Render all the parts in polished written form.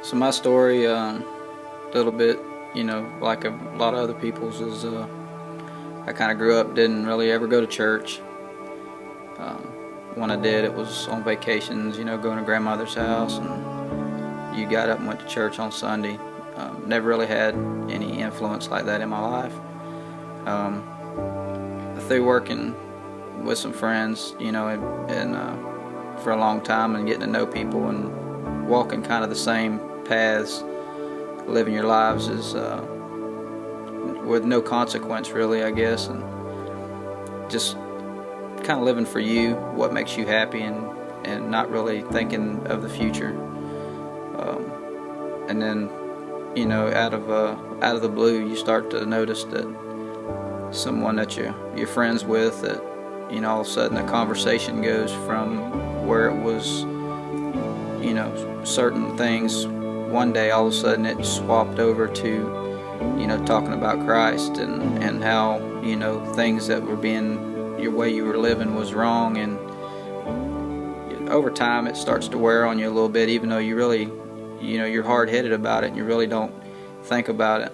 So my story, a little bit, like a lot of other people's, is I kind of grew up, didn't really ever go to church. When I did, it was on vacations, going to grandmother's house, and you got up and went to church on Sunday. Never really had any influence like that in my life. Through working with some friends, and for a long time, and getting to know people and walking kind of the same paths, living your lives is with no consequence really, I guess, and just kind of living for you, what makes you happy, and not really thinking of the future. And then, out of the blue, you start to notice that someone that you're friends with, that all of a sudden the conversation goes from where it was, certain things. One day, all of a sudden, it swapped over to, talking about Christ and how, things that were being, your way you were living was wrong. And over time, it starts to wear on you a little bit, even though you really, you're hard-headed about it and you really don't think about it.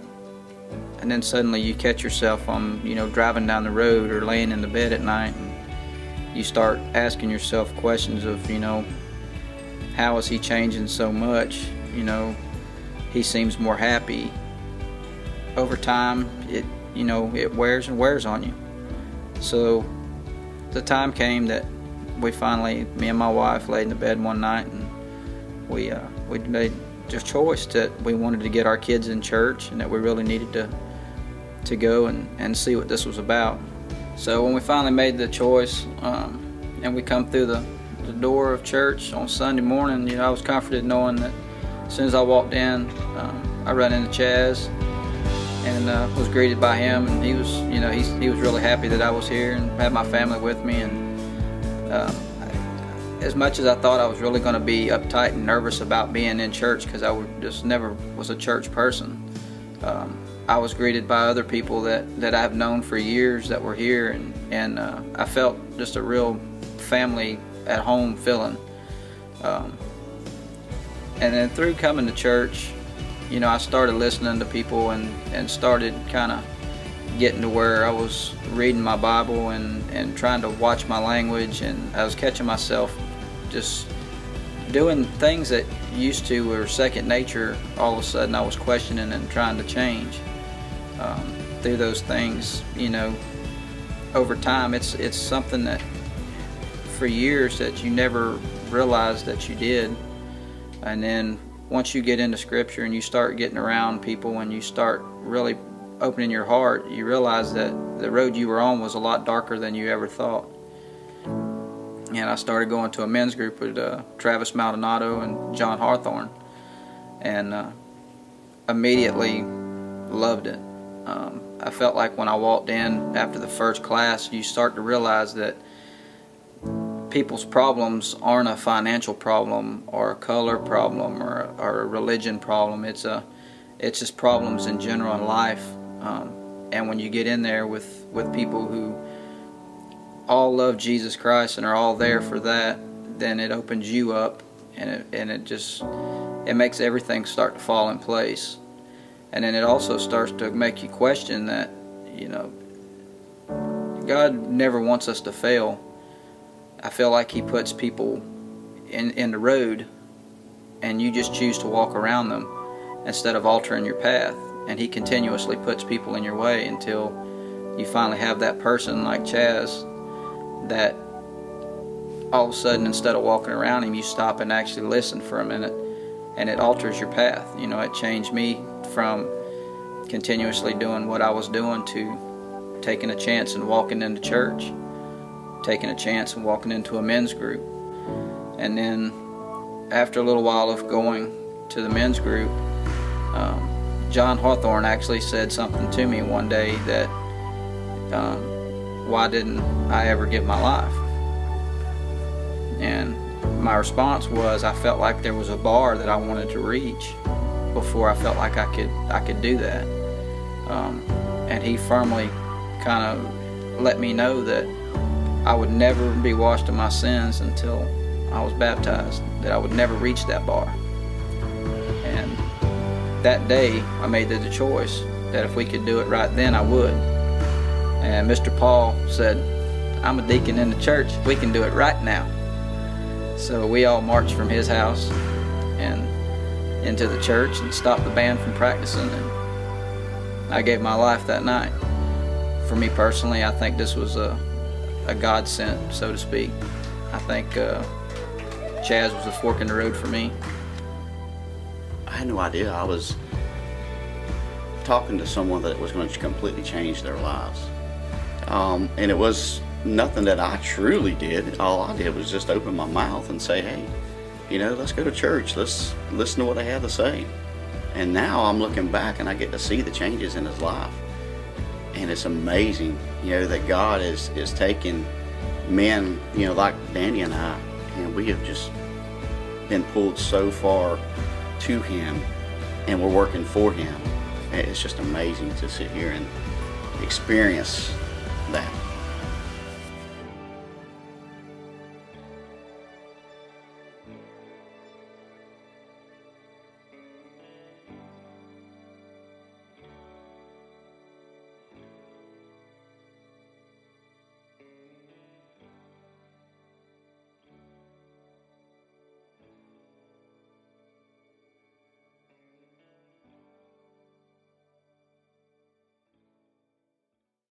And then suddenly you catch yourself on, driving down the road or laying in the bed at night, and you start asking yourself questions of, how is he changing so much? He seems more happy. Over time, it wears and wears on you. So the time came that we finally, me and my wife, laid in the bed one night, and we made the choice that we wanted to get our kids in church, and that we really needed to go and see what this was about. So when we finally made the choice, and we come through the door of church on Sunday morning, I was comforted knowing that as soon as I walked in, I ran into Chaz and was greeted by him, and he was, he was really happy that I was here and had my family with me. And as much as I thought I was really going to be uptight and nervous about being in church, because I just never was a church person, I was greeted by other people that I've known for years that were here, and I felt just a real family at home feeling. And then through coming to church, I started listening to people and started kind of getting to where I was reading my Bible and trying to watch my language, and I was catching myself just doing things that used to were second nature. All of a sudden I was questioning and trying to change. Through those things, over time, it's something that for years that you never realized that you did. And then once you get into scripture and you start getting around people and you start really opening your heart, you realize that the road you were on was a lot darker than you ever thought. And I started going to a men's group with Travis Maldonado and John Hawthorne, and immediately loved it. I felt like when I walked in after the first class, you start to realize that people's problems aren't a financial problem or a color problem or a religion problem. It's just problems in general in life. And when you get in there with people who all love Jesus Christ and are all there for that, then it opens you up, and it makes everything start to fall in place. And then it also starts to make you question that, God never wants us to fail. I feel like He puts people in the road, and you just choose to walk around them instead of altering your path. And He continuously puts people in your way until you finally have that person like Chaz that all of a sudden, instead of walking around him, you stop and actually listen for a minute, and it alters your path. It changed me from continuously doing what I was doing to taking a chance and walking into church, taking a chance and walking into a men's group. And then after a little while of going to the men's group, John Hawthorne actually said something to me one day that why didn't I ever give my life? And my response was, I felt like there was a bar that I wanted to reach before I felt like I could do that. And he firmly kind of let me know that I would never be washed of my sins until I was baptized, that I would never reach that bar. And that day I made the choice that if we could do it right then, I would. And Mr. Paul said, I'm a deacon in the church, we can do it right now. So we all marched from his house and into the church and stopped the band from practicing, and I gave my life that night. For me personally, I think this was a God sent, so to speak. I think Chaz was a fork in the road for me. I had no idea. I was talking to someone that was going to completely change their lives. And it was nothing that I truly did. All I did was just open my mouth and say, hey, let's go to church. Let's listen to what they have to say. And now I'm looking back and I get to see the changes in his life. And it's amazing, that God is taking men, like Danny and I, and we have just been pulled so far to him, and we're working for him. It's just amazing to sit here and experience that.